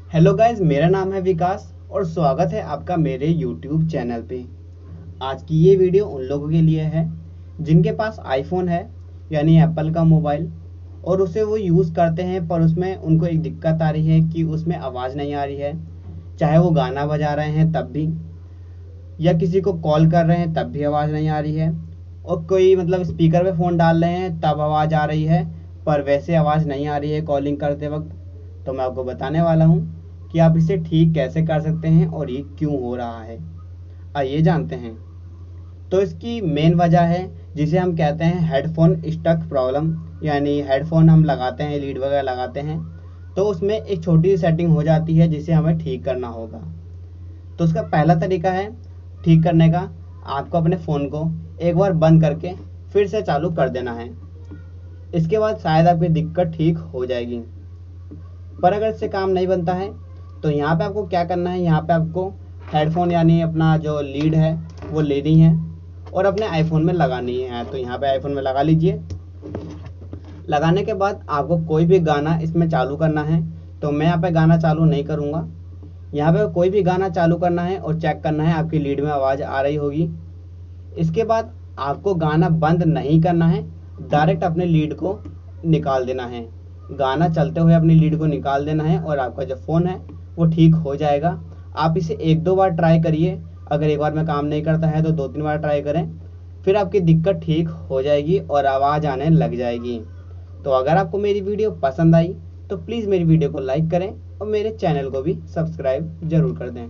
Hello guys, मेरा नाम है विकास और स्वागत है आपका मेरे यूट्यूब चैनल पे। आज की ये वीडियो उन लोगों के लिए है जिनके पास आईफोन है, यानी एप्पल का मोबाइल, और उसे वो यूज़ करते हैं पर उसमें उनको एक दिक्कत आ रही है कि उसमें आवाज़ नहीं आ रही है। चाहे वो गाना बजा रहे हैं तब भी, या किसी को कॉल कर रहे हैं तब भी आवाज़ नहीं आ रही है, और कोई मतलब स्पीकर पे फ़ोन डाल रहे हैं तब आवाज़ आ रही है, पर वैसे आवाज़ नहीं आ रही है कॉलिंग करते वक्त। तो मैं आपको बताने वाला हूँ कि आप इसे ठीक कैसे कर सकते हैं और ये क्यों हो रहा है। आइए जानते हैं। तो इसकी मेन वजह है जिसे हम कहते हैं हेडफोन स्टक प्रॉब्लम, यानी हेडफोन हम लगाते हैं, लीड वगैरह लगाते हैं तो उसमें एक छोटी सी सेटिंग हो जाती है जिसे हमें ठीक करना होगा। तो उसका पहला तरीका है ठीक करने का, आपको अपने फ़ोन को एक बार बंद करके फिर से चालू कर देना है। इसके बाद शायद आपकी दिक्कत ठीक हो जाएगी। पर अगर इससे काम नहीं बनता है तो यहाँ पे आपको क्या करना है, यहाँ पे आपको हेडफोन यानी अपना जो लीड है वो लेनी है और अपने आईफोन में लगानी है। तो यहाँ पे आईफोन में लगा लीजिए। लगाने के बाद आपको कोई भी गाना इसमें चालू करना है। तो मैं यहाँ पे गाना चालू नहीं करूँगा। यहाँ पे कोई भी गाना चालू करना है और चेक करना है आपकी लीड में आवाज़ आ रही होगी। इसके बाद आपको गाना बंद नहीं करना है, डायरेक्ट अपने लीड को निकाल देना है। गाना चलते हुए अपनी लीड को निकाल देना है और आपका जो फ़ोन है वो ठीक हो जाएगा। आप इसे एक दो बार ट्राई करिए। अगर एक बार में काम नहीं करता है तो दो तीन बार ट्राई करें, फिर आपकी दिक्कत ठीक हो जाएगी और आवाज़ आने लग जाएगी। तो अगर आपको मेरी वीडियो पसंद आई तो प्लीज़ मेरी वीडियो को लाइक करें और मेरे चैनल को भी सब्सक्राइब ज़रूर कर दें।